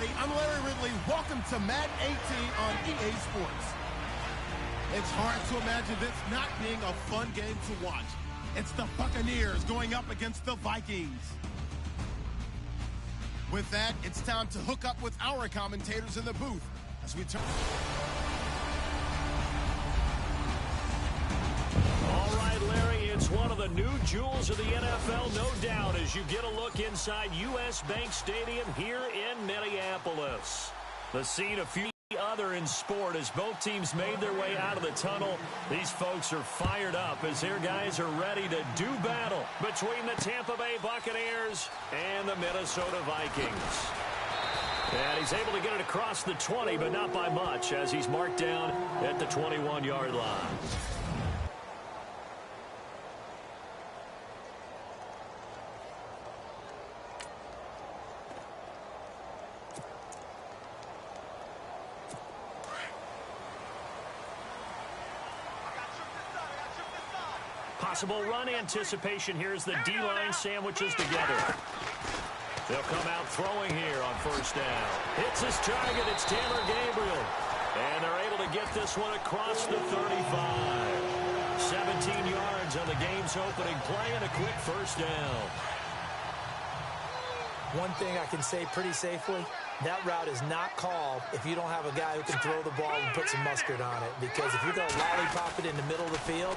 everybody. I'm Larry Ridley. Welcome to Madden 18 on EA Sports. It's hard to imagine this not being a fun game to watch. It's the Buccaneers going up against the Vikings. With that, it's time to hook up with our commentators in the booth as we turn. All right, Larry, it's one of the new jewels of the NFL, no doubt, as you get a look inside U.S. Bank Stadium here in Minneapolis. The scene a few other in sport as both teams made their way out of the tunnel. These folks are fired up as their guys are ready to do battle between the Tampa Bay Buccaneers and the Minnesota Vikings. And he's able to get it across the 20, but not by much, as he's marked down at the 21-yard line. Possible run anticipation here as the D-line sandwiches together. They'll come out throwing here on first down. Hits his target. It's Taylor Gabriel. And they're able to get this one across the 35. 17 yards on the game's opening play and a quick first down. One thing I can say pretty safely, that route is not called if you don't have a guy who can throw the ball and put some mustard on it. Because if you're going to lollipop it in the middle of the field,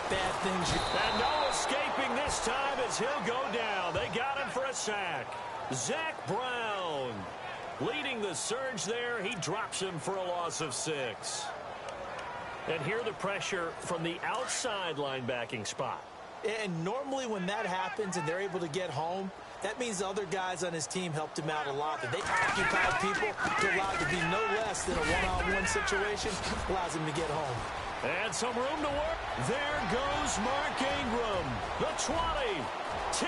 bad things. And no escaping this time as he'll go down. They got him for a sack. Zach Brown leading the surge there. He drops him for a loss of 6. And here the pressure from the outside linebacking spot. And normally when that happens and they're able to get home, that means the other guys on his team helped him out a lot. That they occupy people to allow it to be no less than a one-on-one situation, allows him to get home. And some room to work. There goes Mark Ingram. The 20, 10,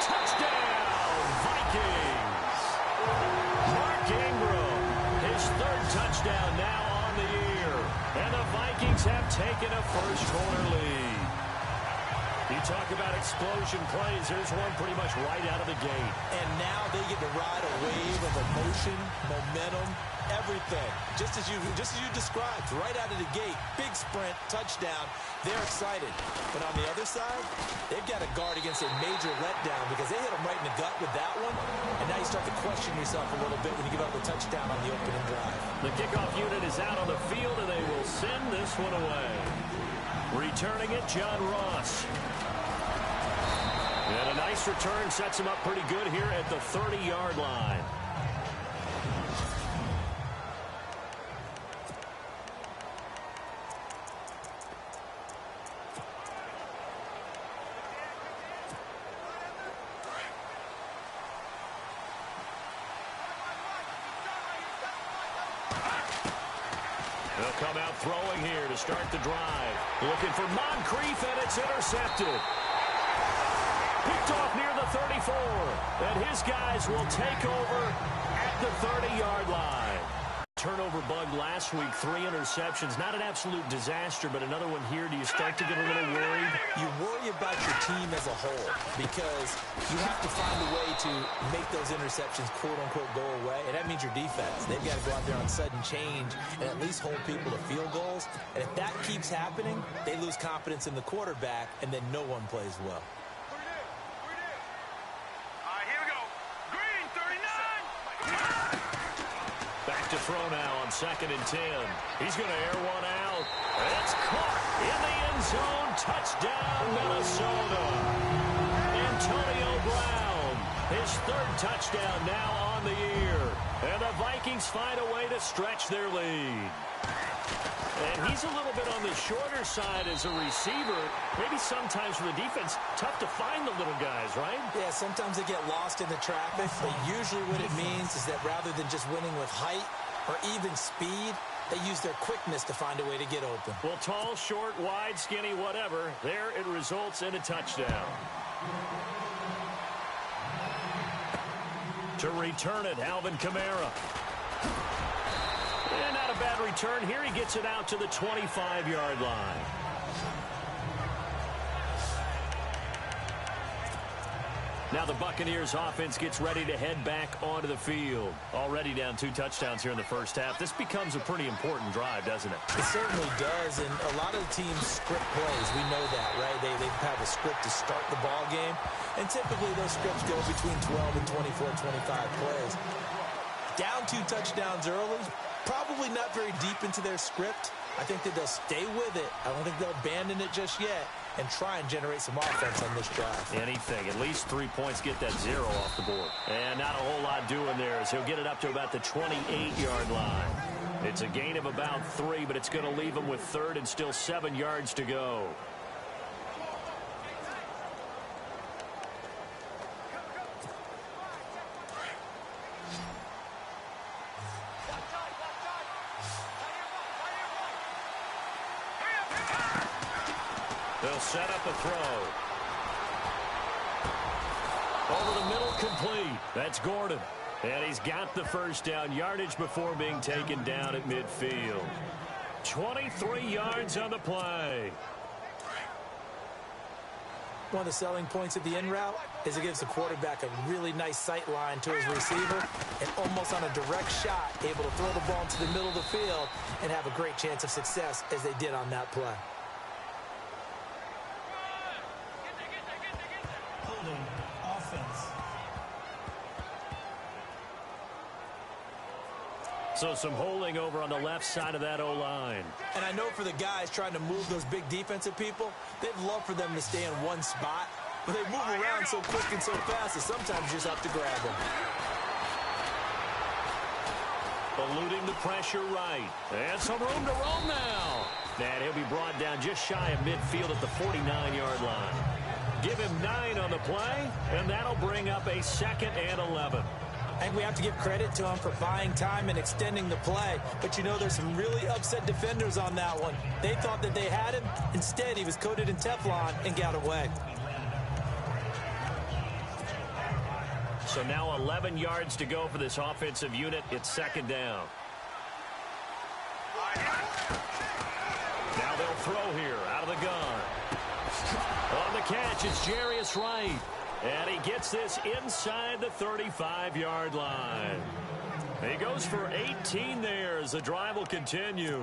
touchdown, Vikings. Mark Ingram, his third touchdown now on the year. And the Vikings have taken a first-quarter lead. You talk about explosion plays. There's one pretty much right out of the gate. And now they get to ride a wave of emotion, momentum, everything. Just as you described, right out of the gate, big sprint, touchdown. They're excited. But on the other side, they've got to guard against a major letdown because they hit them right in the gut with that one. And now you start to question yourself a little bit when you give up a touchdown on the opening drive. The kickoff unit is out on the field, and they will send this one away. Returning it, John Ross. And a nice return sets him up pretty good here at the 30-yard line. They'll come out throwing here to start the drive. Looking for Moncrief, and it's intercepted. Picked off near the 34. And his guys will take over at the 30-yard line. Turnover bug last week, 3 interceptions. Not an absolute disaster, but another one here. Do you start to get a little worried? You worry about your team as a whole because you have to find a way to make those interceptions, quote-unquote, go away. And that means your defense. They've got to go out there on sudden change and at least hold people to field goals. And if that keeps happening, they lose confidence in the quarterback, and then no one plays well. To throw now on 2nd and 10. He's going to air one out. It's caught in the end zone. Touchdown, Minnesota. Antonio Brown, his 3rd touchdown now on the year. And the Vikings find a way to stretch their lead. And he's a little bit on the shorter side as a receiver. Maybe sometimes for the defense, tough to find the little guys, right? Yeah, sometimes they get lost in the traffic, but usually what it means is that rather than just winning with height or even speed, they use their quickness to find a way to get open. Well, tall, short, wide, skinny, whatever, there it results in a touchdown. To return it, Alvin Kamara. And not a bad return here. He gets it out to the 25-yard line. Now the Buccaneers offense gets ready to head back onto the field. Already down 2 touchdowns here in the first half. This becomes a pretty important drive, doesn't it? It certainly does, and a lot of the teams script plays. We know that, right? They have a script to start the ball game, and typically those scripts go between 12 and 24, 25 plays. Down 2 touchdowns early, probably not very deep into their script. I think that they'll stay with it. I don't think they'll abandon it just yet and try and generate some offense on this drive. Anything. At least 3 points, get that 0 off the board. And not a whole lot doing there as he'll get it up to about the 28-yard line. It's a gain of about 3, but it's going to leave him with 3rd and still 7 yards to go. They'll set up a throw. Over the middle, complete. That's Gordon. And he's got the first down. Yardage before being taken down at midfield. 23 yards on the play. One of the selling points of the in route is it gives the quarterback a really nice sight line to his receiver and almost on a direct shot able to throw the ball into the middle of the field and have a great chance of success as they did on that play. So some holding over on the left side of that O-line. And I know for the guys trying to move those big defensive people, they'd love for them to stay in one spot, but they move around so quick and so fast that sometimes you just have to grab them. Eluding the pressure right. And some room to roam now. And he'll be brought down just shy of midfield at the 49-yard line. Give him 9 on the play, and that'll bring up a 2nd and 11. I think we have to give credit to him for buying time and extending the play. But, you know, there's some really upset defenders on that one. They thought that they had him. Instead, he was coated in Teflon and got away. So now 11 yards to go for this offensive unit. It's 2nd down. Now they'll throw here out of the gun. On the catch, it's Jarius Wright. And he gets this inside the 35-yard line. He goes for 18 there as the drive will continue.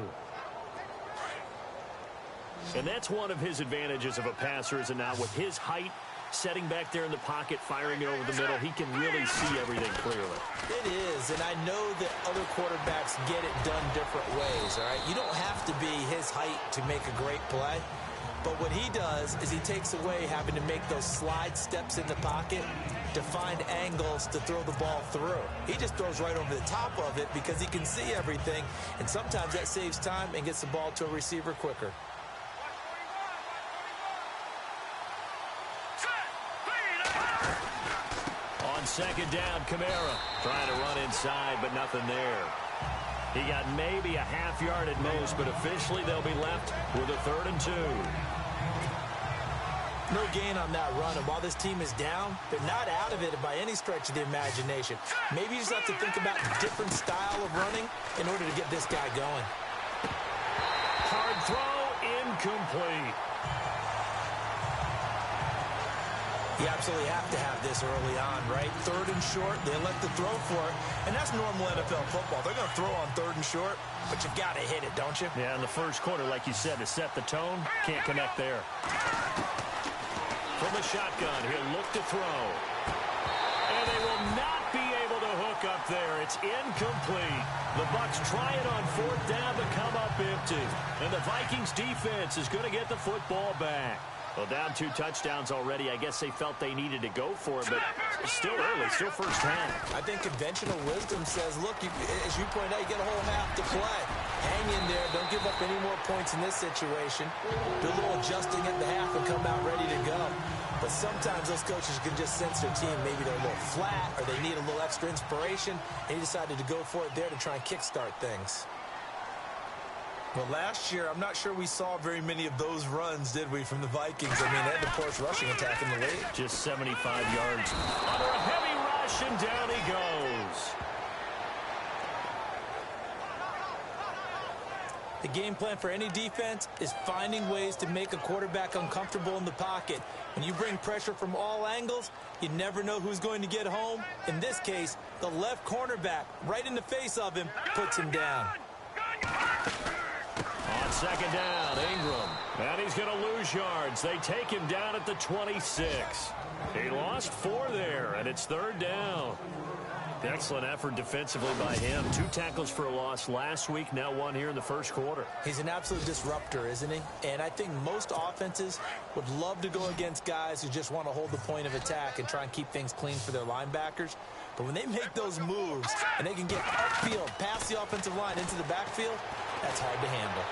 And that's one of his advantages of a passer, is it not? With his height, setting back there in the pocket, firing it over the middle, he can really see everything clearly. It is, and I know that other quarterbacks get it done different ways, all right? You don't have to be his height to make a great play. But what he does is he takes away having to make those slide steps in the pocket to find angles to throw the ball through. He just throws right over the top of it because he can see everything, and sometimes that saves time and gets the ball to a receiver quicker. On 2nd down, Kamara trying to run inside, but nothing there. He got maybe a half yard at most, but officially they'll be left with a 3rd and 2. No gain on that run, and while this team is down, they're not out of it by any stretch of the imagination. Maybe you just have to think about a different style of running in order to get this guy going. Hard throw, incomplete. You absolutely have to have this early on, right? 3rd and short, they elect to throw for it, and that's normal NFL football. They're going to throw on 3rd and short, but you got to hit it, don't you? Yeah, in the first quarter, like you said, to set the tone, can't connect there. From the shotgun, he'll look to throw. And they will not be able to hook up there. It's incomplete. The Bucs try it on 4th down to come up empty. And the Vikings defense is going to get the football back. Well, down 2 touchdowns already. I guess they felt they needed to go for it, but it's still early, still first half. I think conventional wisdom says, look, as you point out, you get a whole half to play. Hang in there. Don't give up any more points in this situation. Do a little adjusting at the half and come out ready to go. But sometimes those coaches can just sense their team. Maybe they're a little flat or they need a little extra inspiration, and he decided to go for it there to try and kickstart things. Well, last year, I'm not sure we saw very many of those runs, did we, from the Vikings? I mean, they had the poorest rushing attack in the league. Just 75 yards. Under a heavy rush, and down he goes. The game plan for any defense is finding ways to make a quarterback uncomfortable in the pocket. When you bring pressure from all angles, you never know who's going to get home. In this case, the left cornerback, right in the face of him, puts him down. On second down, Ingram. And he's going to lose yards. They take him down at the 26. He lost 4 there, and it's third down. Excellent effort defensively by him. 2 tackles for a loss last week, now 1 here in the first quarter. He's an absolute disruptor, isn't he? And I think most offenses would love to go against guys who just want to hold the point of attack and try and keep things clean for their linebackers. But when they make those moves and they can get upfield, past the offensive line into the backfield, that's hard to handle.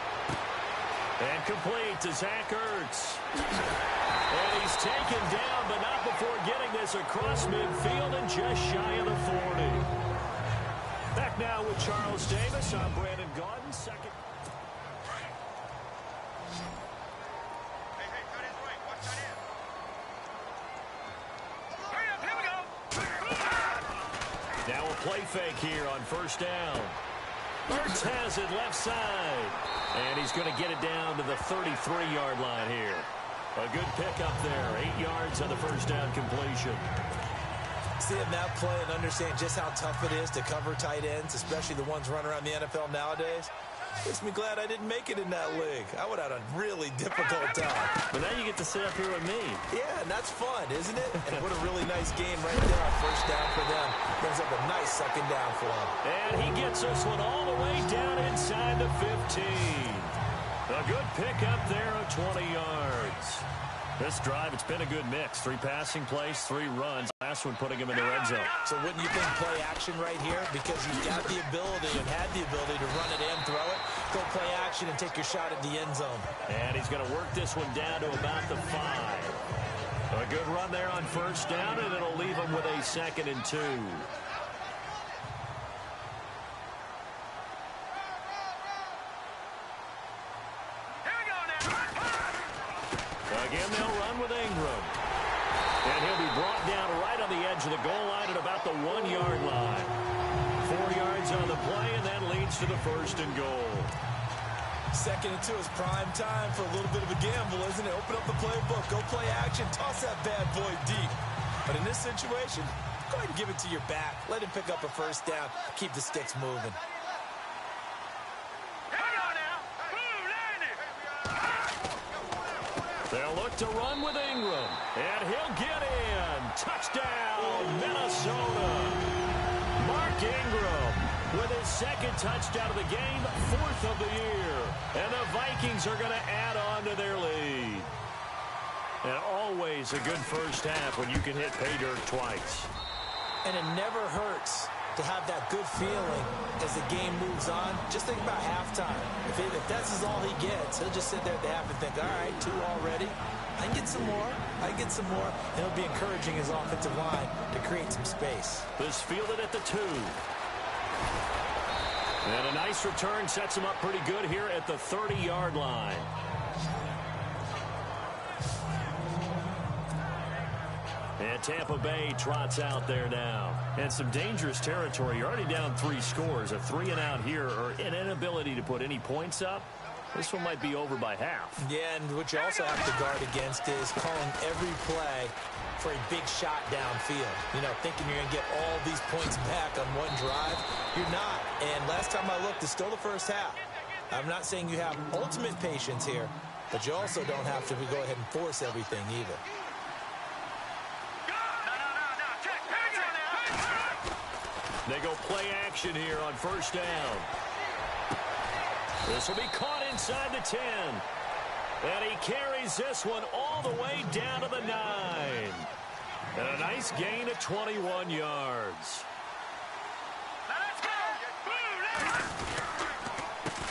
And complete to Zach Ertz. And he's taken down, but not before getting this across midfield and just shy of the 40. Back now with Charles Davis. I'm Brandon Gaudin. Second. Hey, cut his right. Watch that in. Hurry up, here we go. Now a play fake here on first down. Ertz has it left side. And he's going to get it down to the 33-yard line here. A good pickup there. 8 yards on the first down completion. Seeing that play and understand just how tough it is to cover tight ends, especially the ones running around the NFL nowadays, makes me glad I didn't make it in that league. I would have had a really difficult time. But now you get to sit up here with me. Yeah, and that's fun, isn't it? And what a really nice game right there on first down for them. Brings up a nice second down for them. And he gets this one all the way down inside the 15. A good pickup there of 20 yards. This drive, it's been a good mix. 3 passing plays, 3 runs. Last one putting him in the red zone. So wouldn't you think play action right here? Because you've got the ability and had the ability to run it and throw it. Go play action and take your shot at the end zone. And he's going to work this one down to about the 5. A good run there on first down, and it'll leave him with a 2nd and 2. Again, they'll run with Ingram. And he'll be brought down right on the edge of the goal line at about the 1-yard line. 4 yards on the play, and that leads to the 1st and goal. 2nd and 2 is prime time for a little bit of a gamble, isn't it? Open up the playbook, go play action, toss that bad boy deep. But in this situation, go ahead and give it to your back. Let him pick up a first down. Keep the sticks moving. They'll look to run with Ingram. And he'll get in. Touchdown, Minnesota. Mark Ingram with his 2nd touchdown of the game, 4th of the year. And the Vikings are going to add on to their lead. And always a good first half when you can hit pay dirt twice. And it never hurts to have that good feeling as the game moves on. Just think about halftime. If that's all he gets, he'll just sit there at the half and think, all right, 2 already. I can get some more. I can get some more. And he'll be encouraging his offensive line to create some space. This fielded at the 2. And a nice return sets him up pretty good here at the 30-yard line. And Tampa Bay trots out there now. And some dangerous territory. You're already down 3 scores. A 3 and out here, or an inability to put any points up. This one might be over by half. Yeah, and what you also have to guard against is calling every play for a big shot downfield. You know, thinking you're going to get all these points back on one drive. You're not. And last time I looked, it's still the first half. I'm not saying you have ultimate patience here, but you also don't have to go ahead and force everything either. They go play action here on first down. This will be caught inside the 10. And he carries this one all the way down to the 9. And a nice gain of 21 yards.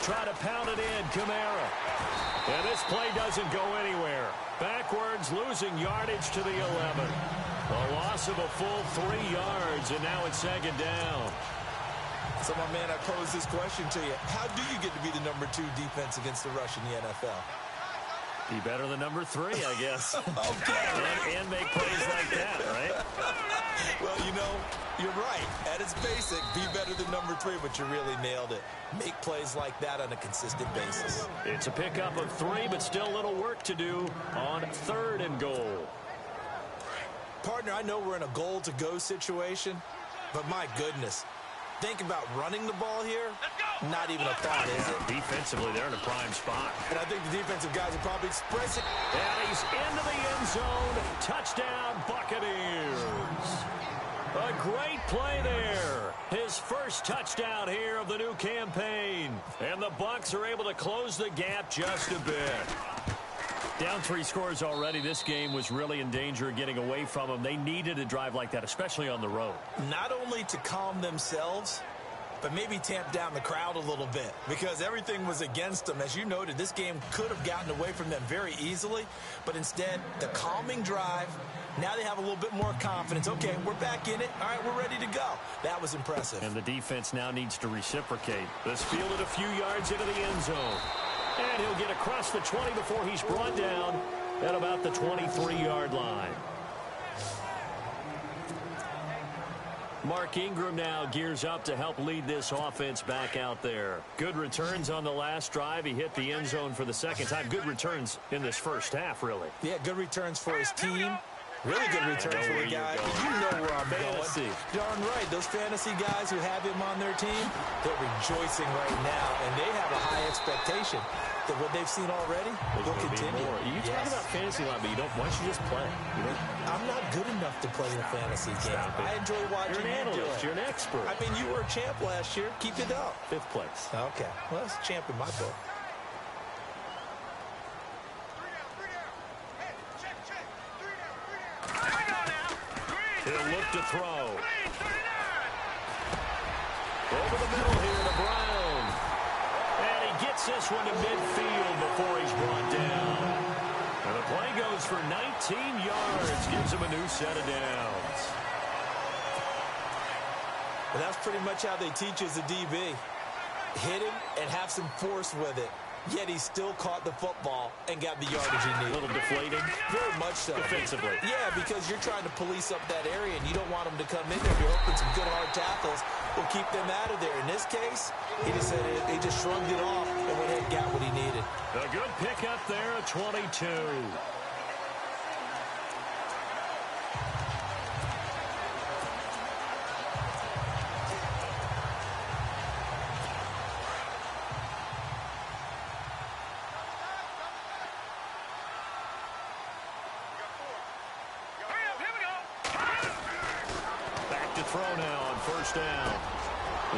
Try to pound it in, Kamara. And this play doesn't go anywhere. Backwards, losing yardage to the 11. A loss of a full 3 yards, and now it's 2nd down. So, my man, I pose this question to you. How do you get to be the #2 defense against the rush in the NFL? Be better than number 3, I guess. Okay. And make plays like that, right? Well, you know, you're right. At its basic, be better than number 3, but you really nailed it. Make plays like that on a consistent basis. It's a pickup of 3, but still a little work to do on 3rd and goal. Partner, I know we're in a goal-to-go situation, but my goodness. Think about running the ball here. Not even a thought, is it? Defensively, they're in a prime spot. And I think the defensive guys are probably expressing. And he's into the end zone. Touchdown, Buccaneers. A great play there. His first touchdown here of the new campaign. And the Bucs are able to close the gap just a bit. Down 3 scores already. This game was really in danger of getting away from them. They needed a drive like that, especially on the road. Not only to calm themselves, but maybe tamp down the crowd a little bit because everything was against them. As you noted, this game could have gotten away from them very easily, but instead, the calming drive, now they have a little bit more confidence. Okay, we're back in it. All right, we're ready to go. That was impressive. And the defense now needs to reciprocate. This fielded a few yards into the end zone. And he'll get across the 20 before he's brought down at about the 23-yard line. Mark Ingram now gears up to help lead this offense back out there. Good returns on the last drive. He hit the end zone for the second time. Good returns in this first half, really. Yeah, good returns for his team. Really good returns for the guy. You know where I'm Fantasy. going. Darn right. Those fantasy guys who have him on their team, they're rejoicing right now, and they have a high expectation that what they've seen already will continue. You talk about fantasy a lot, but you don't. Why don't you just play? I'm not good enough to play in a fantasy game. I enjoy watching You're an analyst. You're an expert. I mean, you were a champ last year. Keep it up. 5th place. Okay. Well, that's a champ in my book. He'll look to throw. Over the middle here to Brown. And he gets this one to midfield before he's brought down. And the play goes for 19 yards. Gives him a new set of downs. But that's pretty much how they teach as a DB. Hit him and have some force with it. Yet he still caught the football and got the yardage he needed. A little deflating. Very much so. Defensively. Yeah, because you're trying to police up that area, and you don't want them to come in there. You're hoping some good hard tackles will keep them out of there. In this case, he just said it, he just shrugged it off and went ahead and got what he needed. A good pickup there at 22. Throw now on 1st down.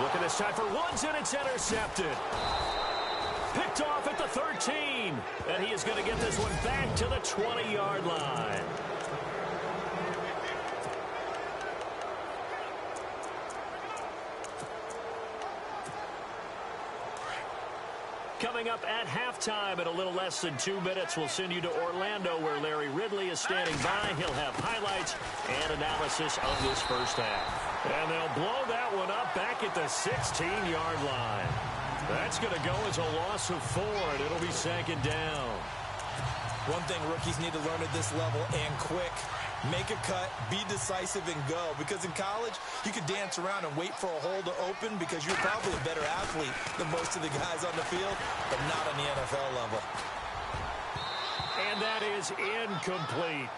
Look at this time for Woods, and it's intercepted. Picked off at the 13. And he is going to get this one back to the 20-yard line. Coming up at halftime in a little less than 2 minutes, we'll send you to Orlando where Larry Ridley is standing by. He'll have highlights and analysis of this first half. And they'll blow that one up back at the 16-yard line. That's going to go as a loss of 4, and it'll be 2nd down. One thing rookies need to learn at this level, and quick, make a cut, be decisive, and go. Because in college, you could dance around and wait for a hole to open because you're probably a better athlete than most of the guys on the field, but not on the NFL level. And that is incomplete.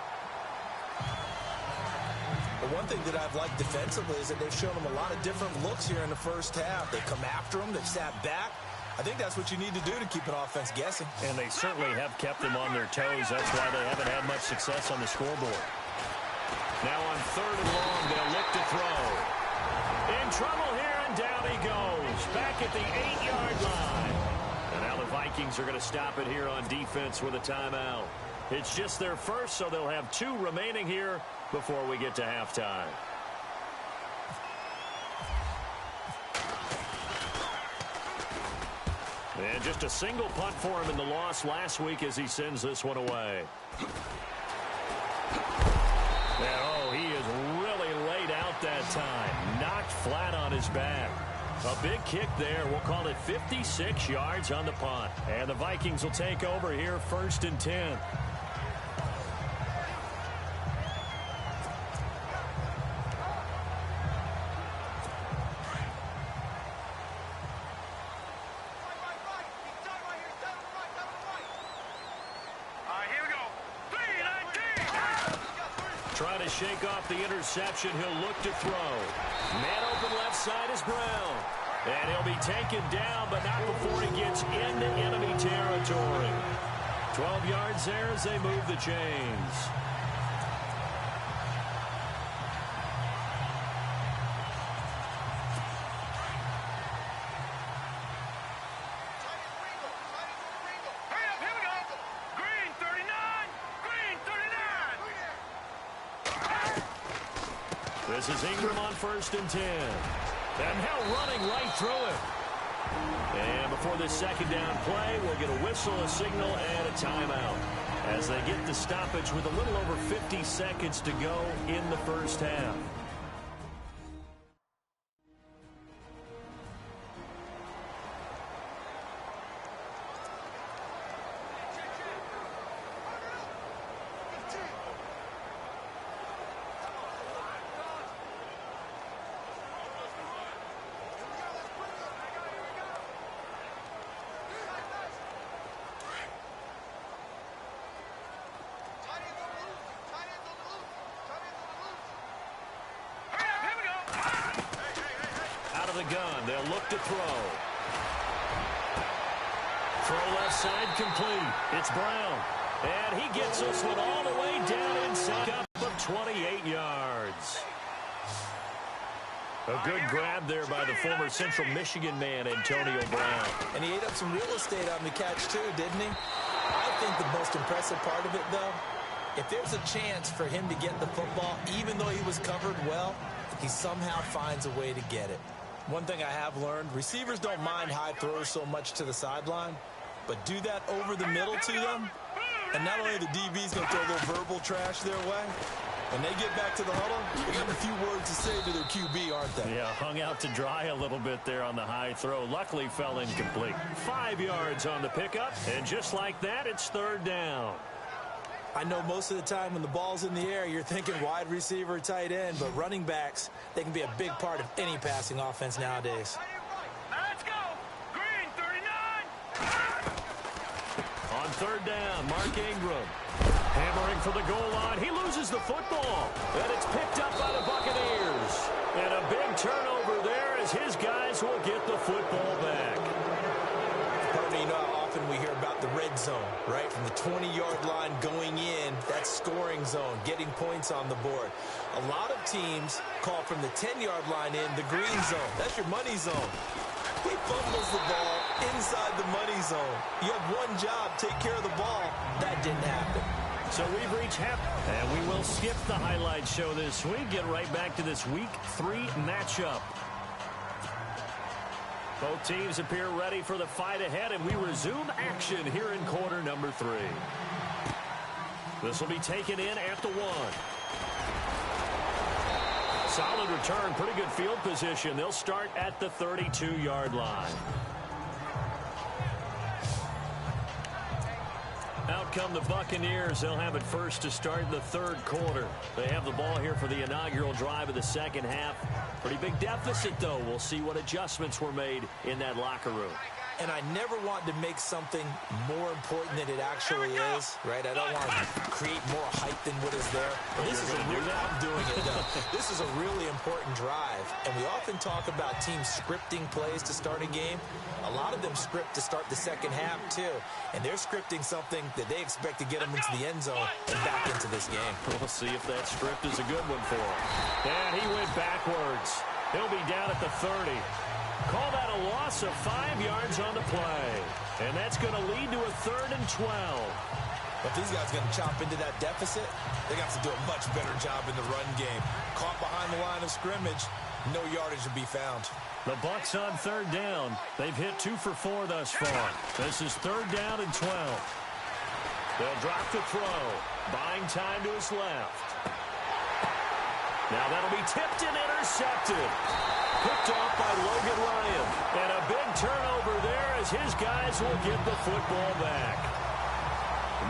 But one thing that I've liked defensively is that they've shown them a lot of different looks here in the first half. They come after them, they've sat back. I think that's what you need to do to keep an offense guessing. And they certainly have kept them on their toes. That's why they haven't had much success on the scoreboard. Now on 3rd and long, they'll look to throw. In trouble here, and down he goes. Back at the 8-yard line. And now the Vikings are going to stop it here on defense with a timeout. It's just their first, so they'll have 2 remaining here before we get to halftime. And just a single punt for him in the loss last week as he sends this one away. And, oh, he is really laid out that time. Knocked flat on his back. A big kick there. We'll call it 56 yards on the punt. And the Vikings will take over here, 1st and 10. Trying to shake off the interception. He'll look to throw. Man open left side is Brown. And he'll be taken down, but not before he gets into enemy territory. 12 yards there as they move the chains. This is Ingram on 1st and 10. And now running right through it. And before this 2nd down play, we'll get a whistle, a signal, and a timeout. As they get the stoppage with a little over 50 seconds to go in the 1st half. The gun. They'll look to throw. Throw left side complete. It's Brown. And he gets this one all the way down inside up of 28 yards. A good grab there by the former Central Michigan man, Antonio Brown. And he ate up some real estate on the catch, too, didn't he? I think the most impressive part of it, though, if there's a chance for him to get the football, even though he was covered well, he somehow finds a way to get it. One thing I have learned, receivers don't mind high throws so much to the sideline, but do that over the middle to them, and not only the DB's going to throw a little verbal trash their way, when they get back to the huddle, they got a few words to say to their QB, aren't they? Yeah, hung out to dry a little bit there on the high throw. Luckily fell incomplete. 5 yards on the pickup, and just like that, it's 3rd down. I know most of the time when the ball's in the air, you're thinking wide receiver, tight end, but running backs, they can be a big part of any passing offense nowadays. Let's go! Green, 39! On 3rd down, Mark Ingram. Hammering for the goal line. He loses the football, and it's picked up by the Buccaneers. And a big turnover there as his guys will get the football back. You know how often we hear about the red zone, right? From the 20-yard line going in, that's scoring zone, getting points on the board. A lot of teams call from the 10-yard line in the green zone. That's your money zone. He fumbles the ball inside the money zone. You have one job, take care of the ball. That didn't happen. So we've reached half, and we will skip the highlight show this week. Get right back to this Week 3 matchup. Both teams appear ready for the fight ahead, and we resume action here in quarter number 3. This will be taken in at the 1. Solid return, pretty good field position. They'll start at the 32-yard line. Out come the Buccaneers. They'll have it first to start the 3rd quarter. They have the ball here for the inaugural drive of the 2nd half. Pretty big deficit, though. We'll see what adjustments were made in that locker room. And I never want to make something more important than it actually is, right? I don't want to create more hype than what is there. But this is a real, I'm doing it, though. This is a really important drive. And we often talk about teams scripting plays to start a game. A lot of them script to start the 2nd half, too. And they're scripting something that they expect to get them into the end zone and back into this game. We'll see if that script is a good one for him. And he went backwards. He'll be down at the 30. Call that a loss of 5 yards on the play. And that's going to lead to a 3rd and 12. If these guys are going to chop into that deficit, they got to do a much better job in the run game. Caught behind the line of scrimmage, no yardage to be found. The Bucs on 3rd down. They've hit 2 for 4 thus far. This is 3rd down and 12. They'll drop the throw. Buying time to his left. Now that'll be tipped and intercepted. Picked off by Logan Ryan. And a big turnover there as his guys will get the football back.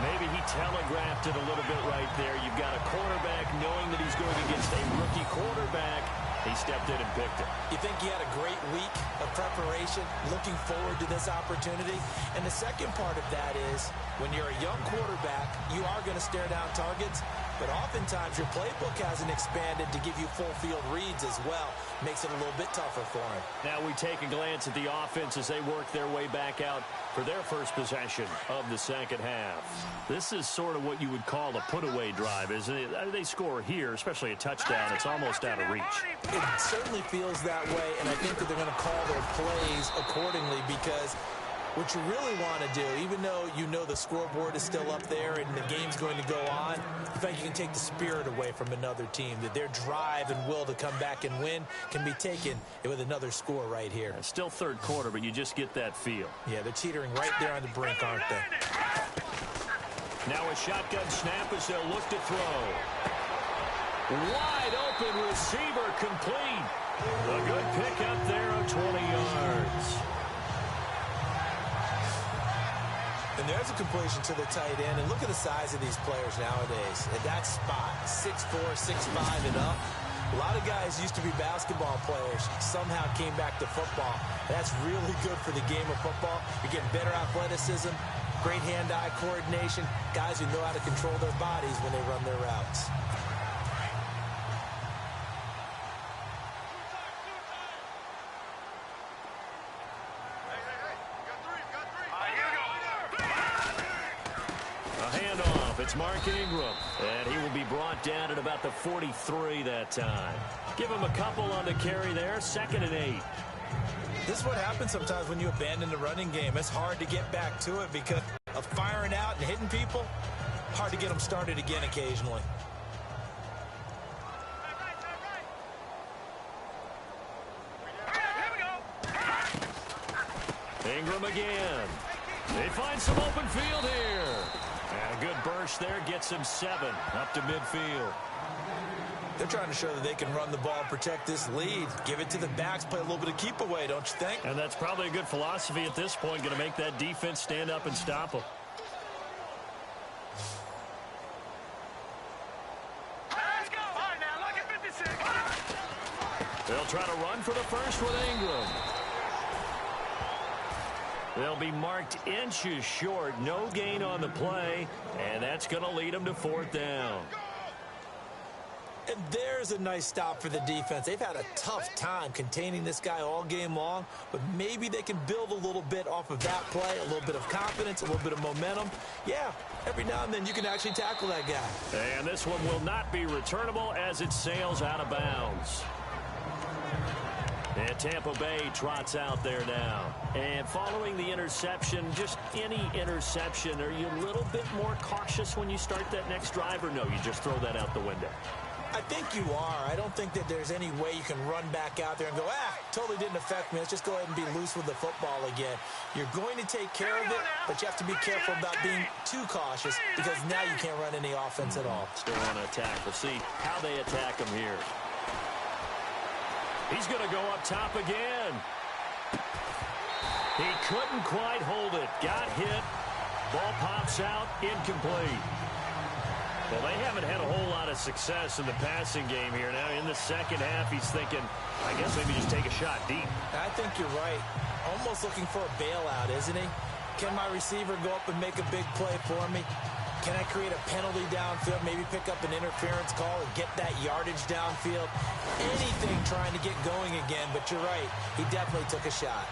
Maybe he telegraphed it a little bit right there. You've got a quarterback knowing that he's going against a rookie quarterback. He stepped in and picked it. You think he had a great week of preparation, looking forward to this opportunity? And the second part of that is, when you're a young quarterback, you are going to stare down targets, but oftentimes your playbook hasn't expanded to give you full field reads as well. Makes it a little bit tougher for him. Now we take a glance at the offense as they work their way back out for their first possession of the second half. This is sort of what you would call a put-away drive, isn't it? They score here, especially a touchdown. It's almost out of reach. It certainly feels that way, and I think that they're going to call their plays accordingly, because what you really want to do, even though you know the scoreboard is still up there and the game's going to go on, in fact, you can take the spirit away from another team, that their drive and will to come back and win can be taken with another score right here. It's still third quarter, but you just get that feel. Yeah, they're teetering right there on the brink, aren't they? Now a shotgun snap as they'll look to throw. Wide open receiver complete. A good pickup there of 20 yards. And there's a completion to the tight end. And look at the size of these players nowadays. At that spot, 6'4", 6'5", and up. A lot of guys used to be basketball players, somehow came back to football. That's really good for the game of football. You're getting better athleticism, great hand-eye coordination, guys who know how to control their bodies when they run their routes. It's Mark Ingram, and he will be brought down at about the 43 that time. Give him a couple on the carry there, 2nd and 8. This is what happens sometimes when you abandon the running game. It's hard to get back to it because of firing out and hitting people. Hard to get them started again occasionally. Ingram again. They find some open field here. And a good burst there gets him 7 up to midfield. They're trying to show that they can run the ball and protect this lead. Give it to the backs, play a little bit of keep away, don't you think? And that's probably a good philosophy at this point, going to make that defense stand up and stop them. Let's go. All right, now, look at 56. They'll try to run for the first with Ingram. They'll be marked inches short. No gain on the play, and that's going to lead them to 4th down. And there's a nice stop for the defense. They've had a tough time containing this guy all game long, but maybe they can build a little bit off of that play, a little bit of confidence, a little bit of momentum. Yeah, every now and then you can actually tackle that guy. And this one will not be returnable as it sails out of bounds. And Tampa Bay trots out there now. And following the interception, just any interception, are you a little bit more cautious when you start that next drive, or no, you just throw that out the window? I think you are. I don't think that there's any way you can run back out there and go, totally didn't affect me. Let's just go ahead and be loose with the football again. You're going to take care of it, but you have to be careful about being too cautious because now you can't run any offense at all. Still on attack. We'll see how they attack him here. He's going to go up top again. He couldn't quite hold it. Got hit. Ball pops out. Incomplete. Well, they haven't had a whole lot of success in the passing game here. Now, in the second half, he's thinking, I guess maybe just take a shot deep. I think you're right. Almost looking for a bailout, isn't he? Can my receiver go up and make a big play for me? Can I create a penalty downfield, maybe pick up an interference call and get that yardage downfield? Anything trying to get going again, but you're right. He definitely took a shot.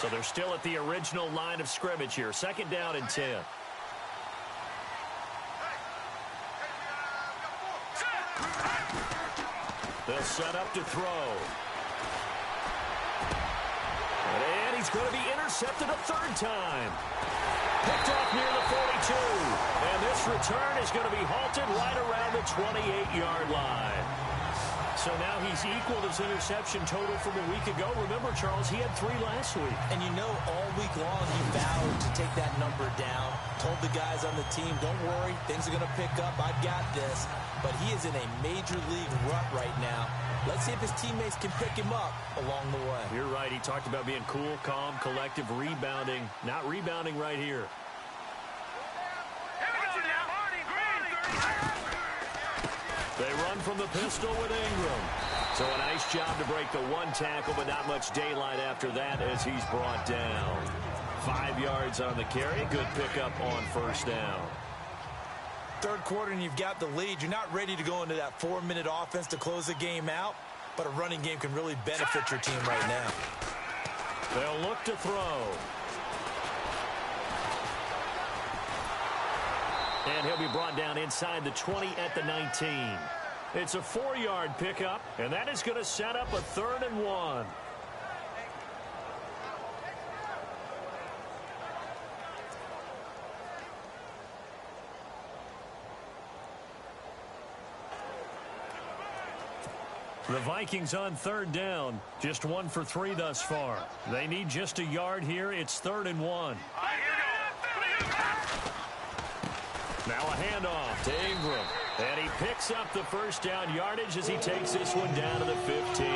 So they're still at the original line of scrimmage here. 2nd down and 10. They'll set up to throw. And he's going to be intercepted a 3rd time. Picked off near the 42. And this return is going to be halted right around the 28-yard line. So now he's equaled his interception total from a week ago. Remember, Charles, he had 3 last week. And you know, all week long he vowed to take that number down. Told the guys on the team, don't worry, things are going to pick up. I've got this. But he is in a major league rut right now. Let's see if his teammates can pick him up along the way. You're right. He talked about being cool, calm, collective, rebounding. Not rebounding right here. They run from the pistol with Ingram. So a nice job to break the 1 tackle, but not much daylight after that as he's brought down. 5 yards on the carry. Good pickup on first down. Third quarter and you've got the lead. You're not ready to go into that 4-minute offense to close the game out, but a running game can really benefit your team right now. They'll look to throw. And he'll be brought down inside the 20 at the 19. It's a 4-yard pickup, and that is going to set up a 3rd and 1. The Vikings on 3rd down. Just 1 for 3 thus far. They need just a yard here. It's 3rd and 1. Now a handoff to Ingram. And he picks up the first down yardage as he takes this one down to the 15.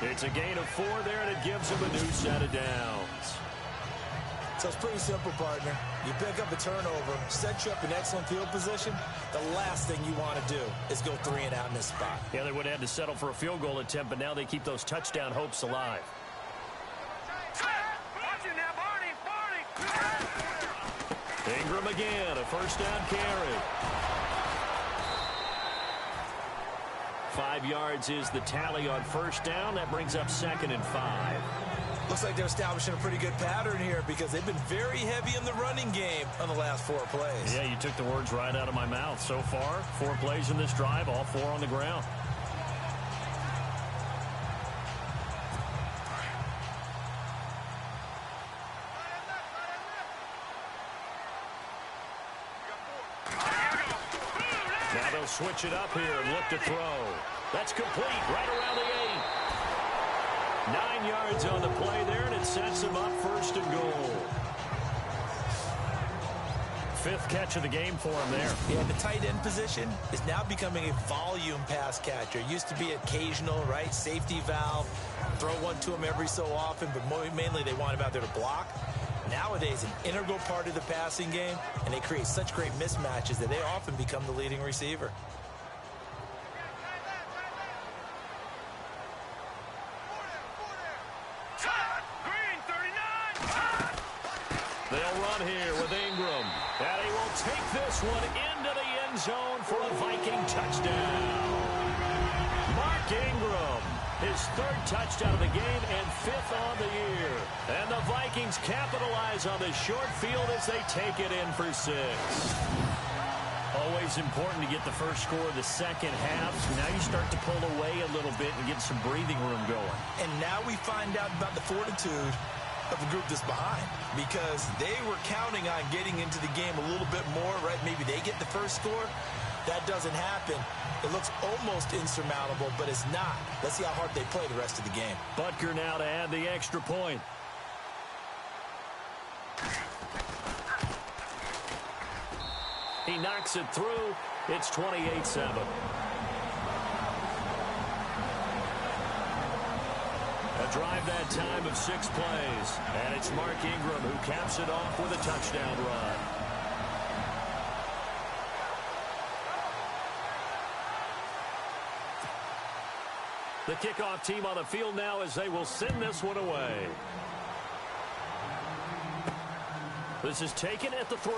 It's a gain of 4 there, and it gives him a new set of downs. So it's pretty simple, partner. You pick up a turnover, set you up in excellent field position. The last thing you want to do is go 3 and out in this spot. Yeah, they would have had to settle for a field goal attempt, but now they keep those touchdown hopes alive. Ingram again, a first down carry. 5 yards is the tally on first down. That brings up 2nd and 5. Looks like they're establishing a pretty good pattern here because they've been very heavy in the running game on the last 4 plays. Yeah, you took the words right out of my mouth. So far, 4 plays in this drive, all 4 on the ground. Now they'll switch it up here and look to throw. That's complete right around the 8. 9 yards on the play there, and it sets him up 1st and goal. 5th catch of the game for him there. Yeah, the tight end position is now becoming a volume pass catcher. It used to be occasional, right? Safety valve. Throw one to him every so often, but mainly they want him out there to block. Nowadays, an integral part of the passing game, and they create such great mismatches that they often become the leading receiver. They'll run here with Ingram. And he will take this one into the end zone for a Viking touchdown. Mark Ingram, his 3rd touchdown of the game and 5th on the year. And the Vikings capitalize on the short field as they take it in for 6. Always important to get the first score of the second half. So now you start to pull away a little bit and get some breathing room going. And now we find out about the fortitude of the group that's behind, because they were counting on getting into the game a little bit more, right? Maybe they get the first score. That doesn't happen. It looks almost insurmountable, but it's not. Let's see how hard they play the rest of the game. Butker now to add the extra point. He knocks it through. It's 28-7. A drive that time of 6 plays. And it's Mark Ingram who caps it off with a touchdown run. The kickoff team on the field now as they will send this one away. This is taken at the 3.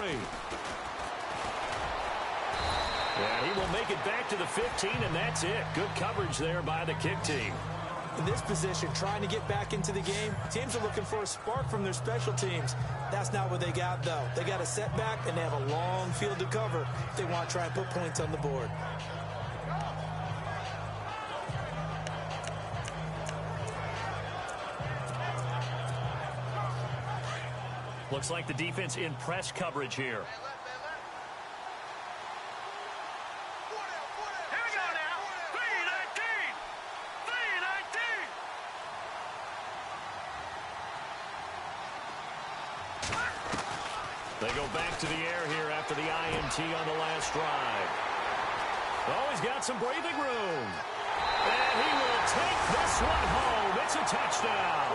And he will make it back to the 15, and that's it. Good coverage there by the kick team. In this position, trying to get back into the game, teams are looking for a spark from their special teams. That's not what they got, though. They got a setback, and they have a long field to cover if they want to try and put points on the board. Looks like the defense in press coverage here. Here we go now. 3, They go back to the air here after the INT on the last drive. Oh, he's got some breathing room. And he will take this one home. It's a touchdown.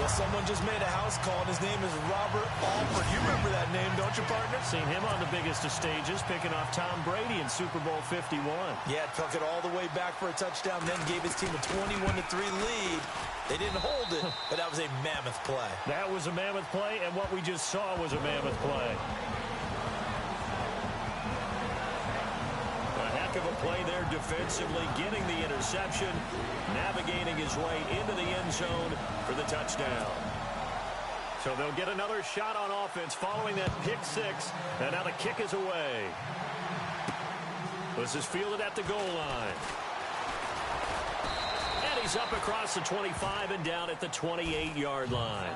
Someone just made a house call, and his name is Robert Alford. You remember that name, don't you, partner? Seen him on the biggest of stages, picking off Tom Brady in Super Bowl 51. Yeah, took it all the way back for a touchdown, then gave his team a 21-3 lead. They didn't hold it, but that was a mammoth play. That was a mammoth play, and what we just saw was a mammoth play. Of a play there defensively, getting the interception, navigating his way into the end zone for the touchdown. So they'll get another shot on offense following that pick six, and now the kick is away. This is fielded at the goal line. And he's up across the 25 and down at the 28-yard line.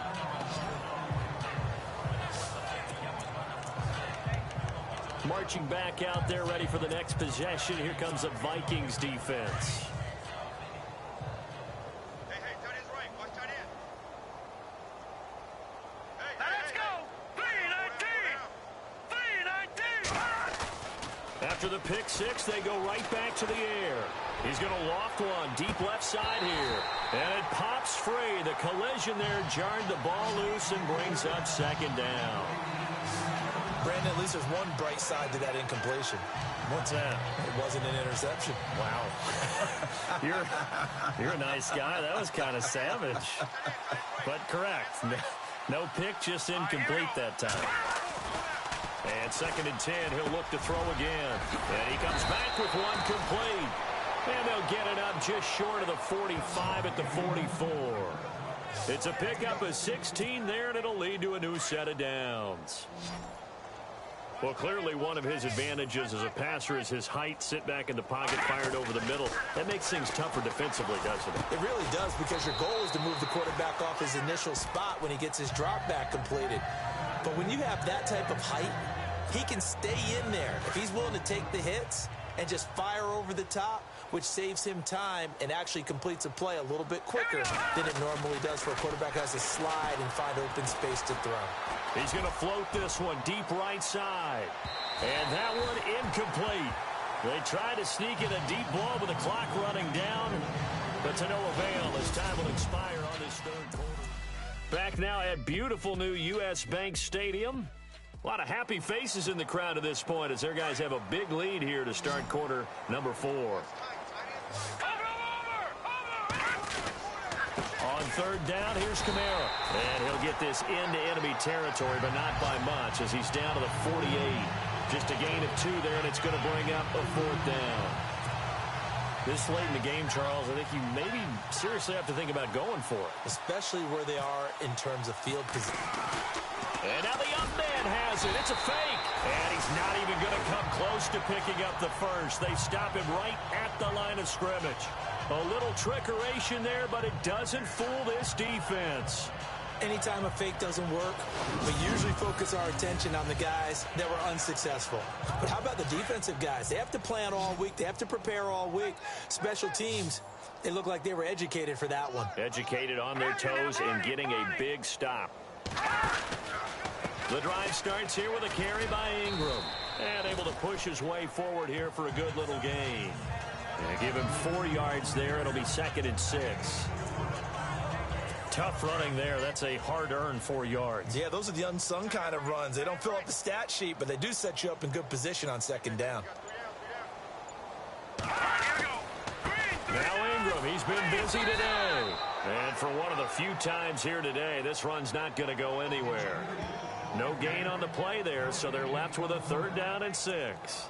Marching back out there, ready for the next possession. Here comes the Vikings defense. Hey, tight end's right. Watch tight end. Hey, let's go. 3-19. After the pick six, they go right back to the air. He's going to loft one deep left side here. And it pops free. The collision there jarred the ball loose and brings up second down. Brandon, at least there's one bright side to that incompletion. What's that? It wasn't an interception. Wow. You're a nice guy. That was kind of savage. But correct. No pick, just incomplete that time. And 2nd and 10, he'll look to throw again. And he comes back with one complete. And they'll get it up just short of the 45 at the 44. It's a pickup of 16 there, and it'll lead to a new set of downs. Well, clearly one of his advantages as a passer is his height. Sit back in the pocket, fired over the middle. That makes things tougher defensively, doesn't it? It really does, because your goal is to move the quarterback off his initial spot when he gets his drop back completed. But when you have that type of height, he can stay in there. If he's willing to take the hits and just fire over the top, which saves him time and actually completes a play a little bit quicker than it normally does for a quarterback who has to slide and find open space to throw. He's going to float this one deep right side. And that one incomplete. They try to sneak in a deep ball with the clock running down, but to no avail as time will expire on this third quarter. Back now at beautiful new U.S. Bank Stadium. A lot of happy faces in the crowd at this point as their guys have a big lead here to start quarter number 4. On 3rd down, here's Kamara. And he'll get this into enemy territory, but not by much as he's down to the 48. Just a gain of 2 there, and it's going to bring up a 4th down. This late in the game, Charles, I think you maybe seriously have to think about going for it. Especially where they are in terms of field position. And now the young man has it. It's a fake. And he's not even going to come close to picking up the first. They stop him right at the line of scrimmage. A little trickeration there, but it doesn't fool this defense. Anytime a fake doesn't work, we usually focus our attention on the guys that were unsuccessful. But how about the defensive guys? They have to plan all week. They have to prepare all week. Special teams, they look like they were educated for that one. Educated on their toes and getting a big stop. The drive starts here with a carry by Ingram. And able to push his way forward here for a good little gain. And give him 4 yards there. It'll be 2nd and 6. Tough running there. That's a hard-earned 4 yards. Yeah, those are the unsung kind of runs. They don't fill up the stat sheet, but they do set you up in good position on 2nd down. Now Ingram, he's been busy today. And for one of the few times here today, this run's not going to go anywhere. No gain on the play there, so they're left with a 3rd down and 6.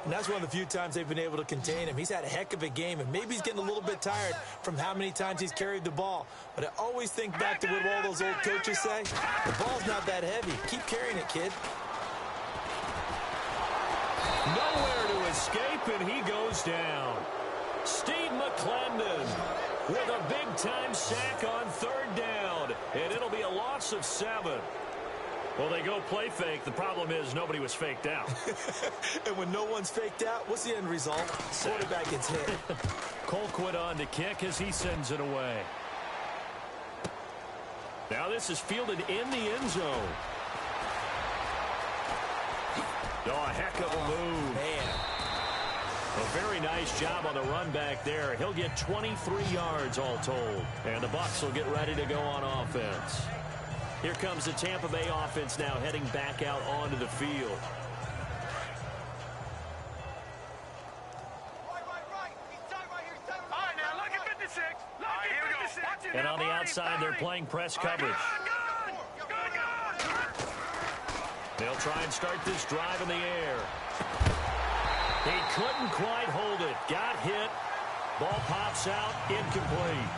And that's one of the few times they've been able to contain him. He's had a heck of a game, and maybe he's getting a little bit tired from how many times he's carried the ball. But I always think back to what all those old coaches say. The ball's not that heavy. Keep carrying it, kid. Nowhere to escape, and he goes down. Steve McClendon with a big-time sack on 3rd down, and it'll be a loss of 7. Well, they go play fake. The problem is nobody was faked out. And when no one's faked out, what's the end result? Quarterback gets hit. Colquitt on to kick as he sends it away. Now this is fielded in the end zone. Oh, a heck of a move. Man. A very nice job on the run back there. He'll get 23 yards all told. And the Bucs will get ready to go on offense. Here comes the Tampa Bay offense now heading back out onto the field. And on the outside, they're playing press coverage. They'll try and start this drive in the air. He couldn't quite hold it. Got hit. Ball pops out. Incomplete.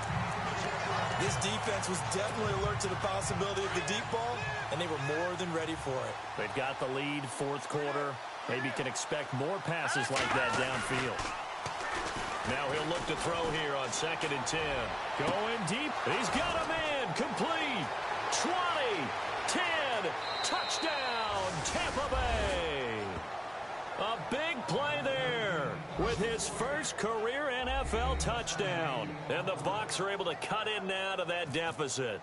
This defense was definitely alert to the possibility of the deep ball, and they were more than ready for it. They've got the lead, fourth quarter. Maybe can expect more passes like that downfield. Now he'll look to throw here on 2nd and 10. Going deep. He's got a man. Complete. 20. 10. Touchdown, Tampa Bay. A big play there with his first career NFL touchdown. And the Bucs are able to cut in now to that deficit.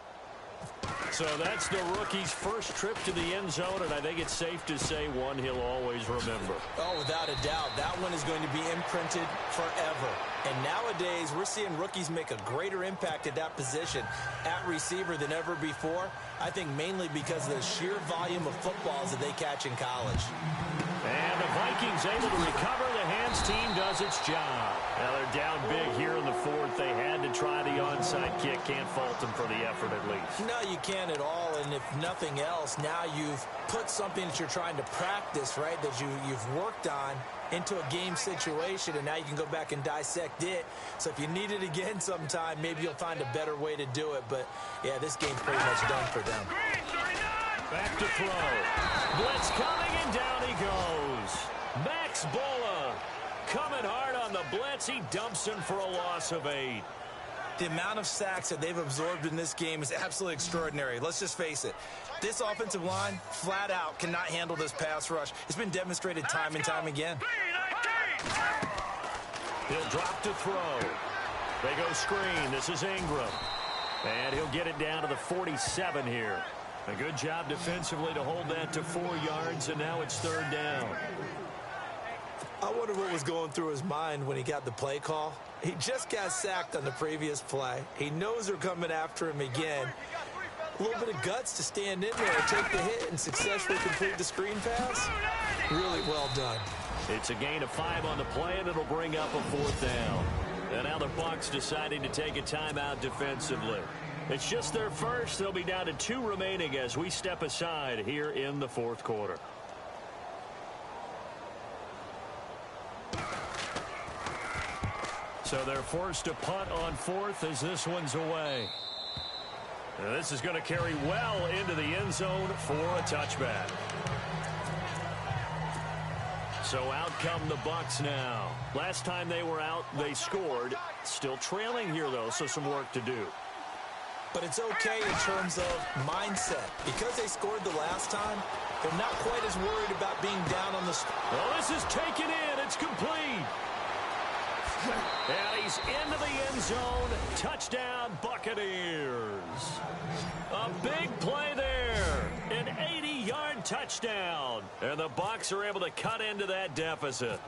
So that's the rookie's first trip to the end zone, and I think it's safe to say one he'll always remember. Oh, without a doubt. That one is going to be imprinted forever. And nowadays, we're seeing rookies make a greater impact at that position at receiver than ever before. I think mainly because of the sheer volume of footballs that they catch in college. And the Vikings able to recover. The hands team does its job. Now they're down big here in the fourth. They had to try the onside kick. Can't fault them for the effort at least. No, you can't at all. And if nothing else, now you've put something that you're trying to practice, right, that you've worked on into a game situation, and now you can go back and dissect it. So if you need it again sometime, maybe you'll find a better way to do it. But, yeah, this game's pretty much done for them. Back to throw. Blitz coming, and down he goes. Max Bola coming hard on the blitz. He dumps him for a loss of 8. The amount of sacks that they've absorbed in this game is absolutely extraordinary. Let's just face it. This offensive line, flat out, cannot handle this pass rush. It's been demonstrated time and time again. He'll drop to throw. They go screen. This is Ingram. And he'll get it down to the 47 here. A good job defensively to hold that to 4 yards, and now it's 3rd down. I wonder what was going through his mind when he got the play call. He just got sacked on the previous play. He knows they're coming after him again. A little bit of guts to stand in there and take the hit and successfully complete the screen pass. Really well done. It's a gain of 5 on the play, and it'll bring up a 4th down. And now the Bucs deciding to take a timeout defensively. It's just their first. They'll be down to 2 remaining as we step aside here in the 4th quarter. So they're forced to punt on 4th as this one's away. Now this is going to carry well into the end zone for a touchback. So out come the Bucs now. Last time they were out, they scored. Still trailing here, though, so some work to do. But it's okay in terms of mindset. Because they scored the last time, they're not quite as worried about being down on the score. Well, this is taken in. It's complete. And he's into the end zone. Touchdown, Buccaneers. A big play there. An 80-yard touchdown. And the Bucs are able to cut into that deficit.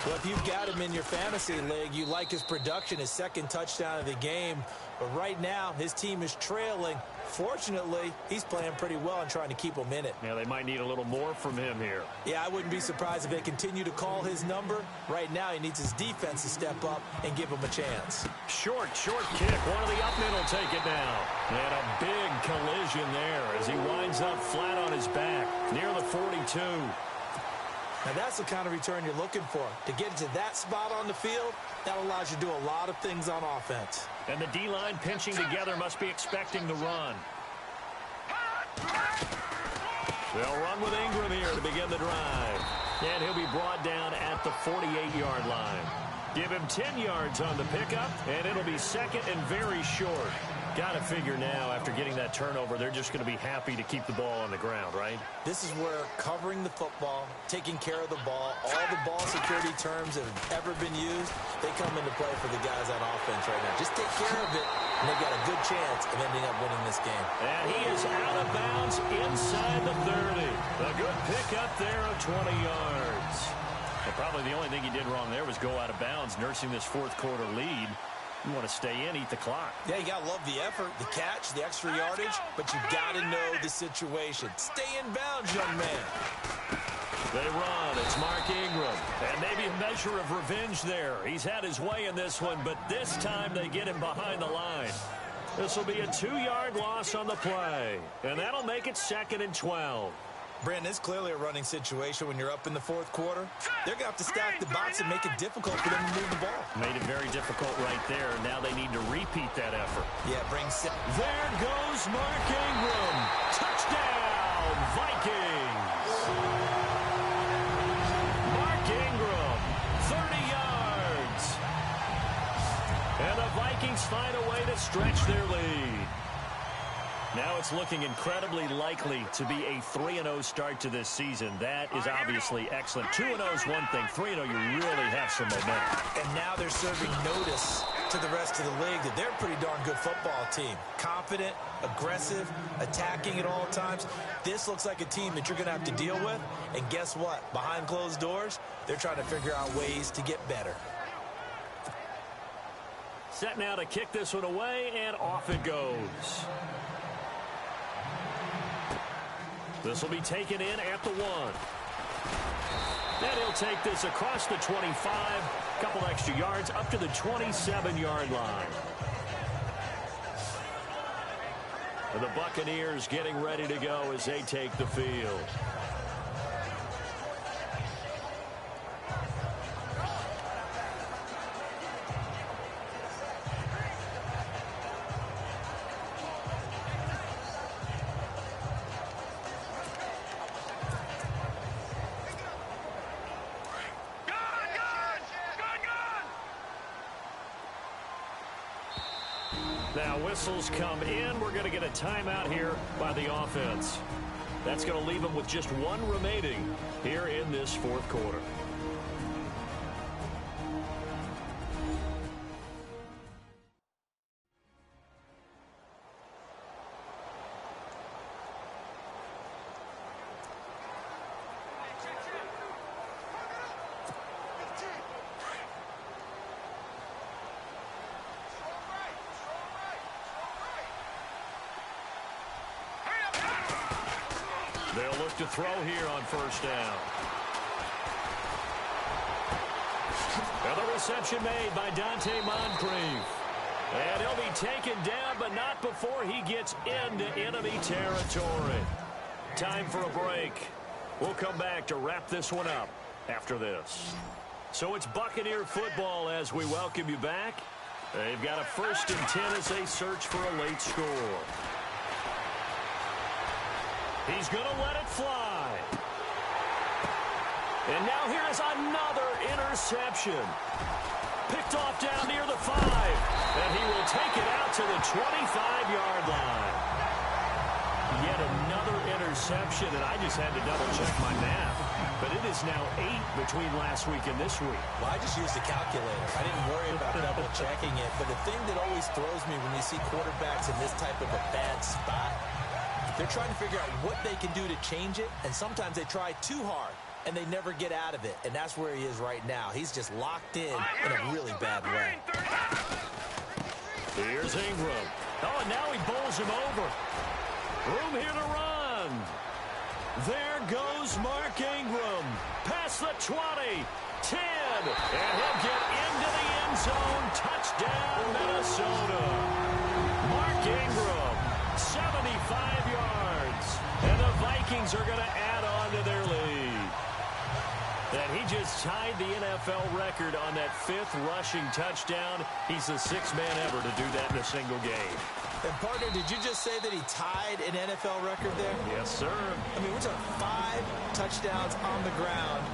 Well, if you've got him in your fantasy league, you like his production, his 2nd touchdown of the game. But right now, his team is trailing. Fortunately, he's playing pretty well and trying to keep them in it. Yeah, they might need a little more from him here. Yeah, I wouldn't be surprised if they continue to call his number. Right now, he needs his defense to step up and give him a chance. Short kick. One of the up men will take it down. And a big collision there as he winds up flat on his back near the 42. Now, that's the kind of return you're looking for. To get to that spot on the field, that allows you to do a lot of things on offense. And the D-line pinching together must be expecting the run. They'll run with Ingram here to begin the drive. And he'll be brought down at the 48-yard line. Give him 10 yards on the pickup, and it'll be second and very short. Got to figure now, after getting that turnover, they're just going to be happy to keep the ball on the ground, right? This is where covering the football, taking care of the ball, all the ball security terms that have ever been used, they come into play for the guys on offense right now. Just take care of it, and they've got a good chance of ending up winning this game. And he is out of bounds inside the 30. A good pickup there of 20 yards. And probably the only thing he did wrong there was go out of bounds, nursing this fourth quarter lead. You want to stay in, eat the clock. Yeah, you got to love the effort, the catch, the extra yardage, but you got to know the situation. Stay in bounds, young man. They run. It's Mark Ingram. And maybe a measure of revenge there. He's had his way in this one, but this time they get him behind the line. This will be a 2-yard loss on the play. And that'll make it 2nd and 12. Brandon, it's clearly a running situation when you're up in the fourth quarter. They're going to have to stack the box and make it difficult for them to move the ball. Made it very difficult right there. Now they need to repeat that effort. Yeah, there goes Mark Ingram. Touchdown, Vikings. Mark Ingram, 30 yards. And the Vikings find a way to stretch their lead. Now it's looking incredibly likely to be a 3-0 start to this season. That is obviously excellent. 2-0 is one thing. 3-0, you really have some momentum. And now they're serving notice to the rest of the league that they're a pretty darn good football team. Confident, aggressive, attacking at all times. This looks like a team that you're going to have to deal with. And guess what? Behind closed doors, they're trying to figure out ways to get better. Set now to kick this one away, and off it goes. This will be taken in at the 1. Then he'll take this across the 25. A couple extra yards up to the 27-yard line. And the Buccaneers getting ready to go as they take the field. Now whistles come in. We're going to get a timeout here by the offense. That's going to leave them with just one remaining here in this fourth quarter. They'll look to throw here on first down. Another reception made by Dante Moncrief. And he'll be taken down, but not before he gets into enemy territory. Time for a break. We'll come back to wrap this one up after this. So it's Buccaneer football as we welcome you back. They've got a 1st and 10 as they search for a late score. He's going to let it fly. And now here's another interception. Picked off down near the 5. And he will take it out to the 25-yard line. Yet another interception, and I just had to double-check my math. But it is now 8 between last week and this week. Well, I just used a calculator. I didn't worry about double-checking it. But the thing that always throws me when you see quarterbacks in this type of a bad spot, they're trying to figure out what they can do to change it, and sometimes they try too hard, and they never get out of it, and that's where he is right now. He's just locked in a really bad way. Here's Ingram. Oh, and now he bowls him over. Room here to run. There goes Mark Ingram. Past the 20, 10, and he'll get into the end zone. Touchdown, Minnesota. Mark Ingram. 75 yards. And the Vikings are going to add on to their lead. And he just tied the NFL record on that 5th rushing touchdown. He's the 6th man ever to do that in a single game. And, partner, did you just say that he tied an NFL record there? Yes, sir. I mean, we're talking 5 touchdowns on the ground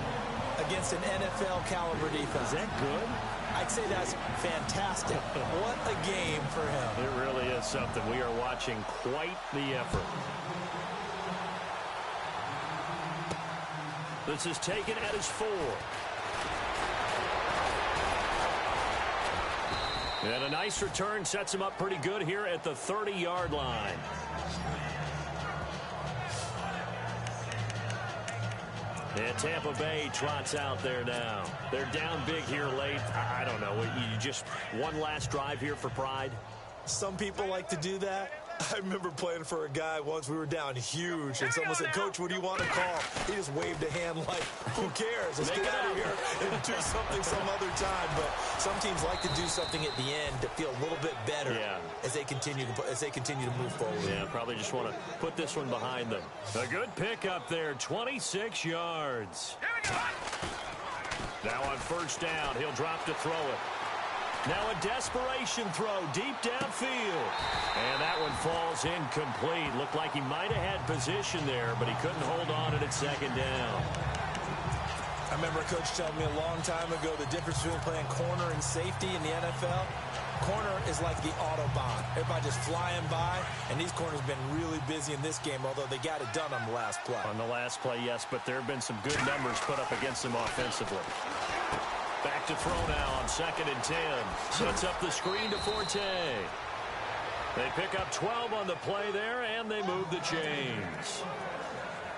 against an NFL caliber defense. Is that good? I'd say that's fantastic. What a game for him. It really is something. We are watching quite the effort. This is taken at his 4. And a nice return sets him up pretty good here at the 30-yard line. And Tampa Bay trots out there now. They're down big here late. I don't know. You just one last drive here for pride? Some people like to do that. I remember playing for a guy once. We were down huge, and someone said, "Coach, what do you want to call?" He just waved a hand like, "Who cares? Let's get out of here and do something some other time." But some teams like to do something at the end to feel a little bit better as they continue to move forward. Yeah, probably just want to put this one behind them. A good pickup there, 26 yards. Now on first down, he'll drop to throw it. Now a desperation throw deep downfield. And that one falls incomplete. Looked like he might have had position there, but he couldn't hold on at second down. I remember a coach telling me a long time ago the difference between playing corner and safety in the NFL. Corner is like the Autobahn. Everybody just flying by, and these corners have been really busy in this game, although they got it done on the last play. On the last play, yes, but there have been some good numbers put up against them offensively. Back to throw now on 2nd and 10. Sets up the screen to Forte. They pick up 12 on the play there, and they move the chains.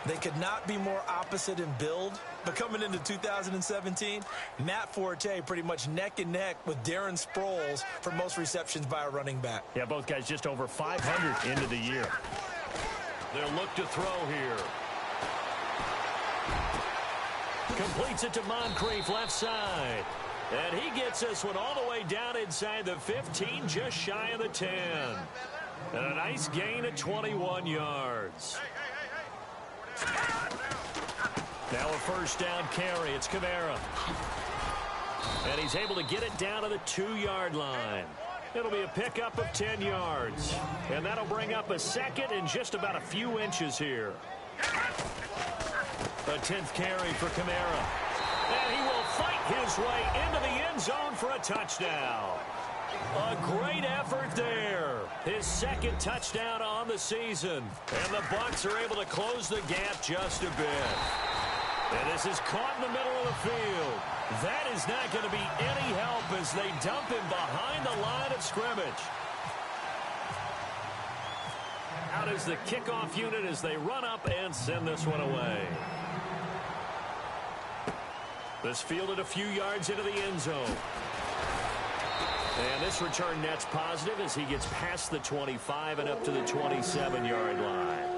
They could not be more opposite in build. But coming into 2017, Matt Forte pretty much neck and neck with Darren Sproles for most receptions by a running back. Yeah, both guys just over 500 into the year. They'll look to throw here. Completes it to Moncrief left side. And he gets this one all the way down inside the 15, just shy of the 10. And a nice gain of 21 yards. Now a first down carry. It's Kamara. And he's able to get it down to the 2-yard line. It'll be a pickup of 10 yards. And that'll bring up a second and just about a few inches here. A 10th carry for Kamara. And he will fight his way into the end zone for a touchdown. A great effort there. His second touchdown on the season. And the Bucs are able to close the gap just a bit. And this is caught in the middle of the field. That is not going to be any help as they dump him behind the line of scrimmage. Out is the kickoff unit as they run up and send this one away. This fielded a few yards into the end zone. And this return net's positive as he gets past the 25 and up to the 27-yard line.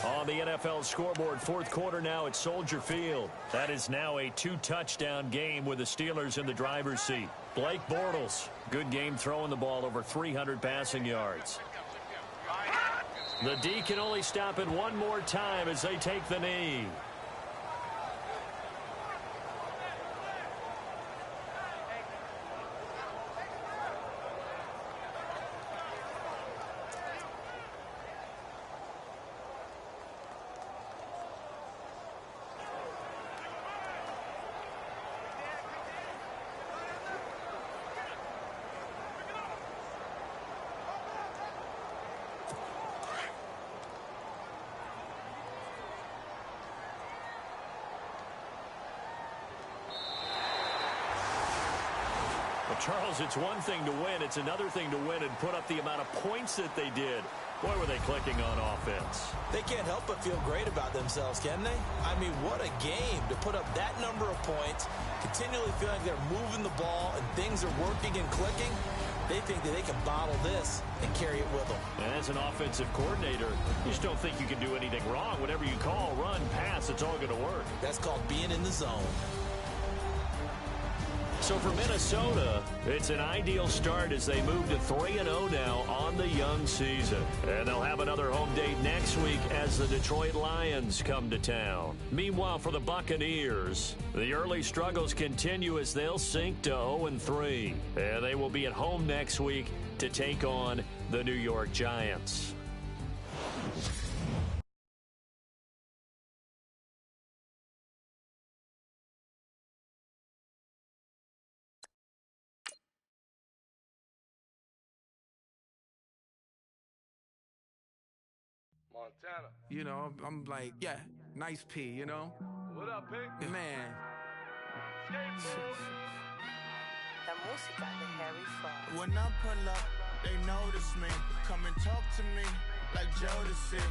On the NFL scoreboard, fourth quarter now at Soldier Field. That is now a 2-touchdown game with the Steelers in the driver's seat. Blake Bortles, good game throwing the ball, over 300 passing yards. The D can only stop it one more time as they take the knee. Charles, it's one thing to win. It's another thing to win and put up the amount of points that they did. Boy, were they clicking on offense. They can't help but feel great about themselves, can they? I mean, what a game to put up that number of points, continually feeling like they're moving the ball and things are working and clicking. They think that they can bottle this and carry it with them. And as an offensive coordinator, you just don't think you can do anything wrong. Whatever you call, run, pass, it's all going to work. That's called being in the zone. So for Minnesota, it's an ideal start as they move to 3-0 now on the young season. And they'll have another home date next week as the Detroit Lions come to town. Meanwhile, for the Buccaneers, the early struggles continue as they'll sink to 0-3. And they will be at home next week to take on the New York Giants. Montana. You know, I'm like, yeah, nice P, you know? What up, Pink? Man. La música de Harry Fraud. When I pull up, they notice me. Come and talk to me like Jodeci.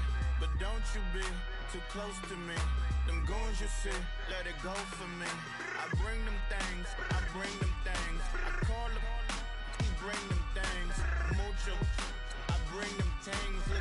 But don't you be too close to me. Them goons you see, let it go for me. I bring them things, I bring them things. I call them, he bring them things. Mucho, I bring them things.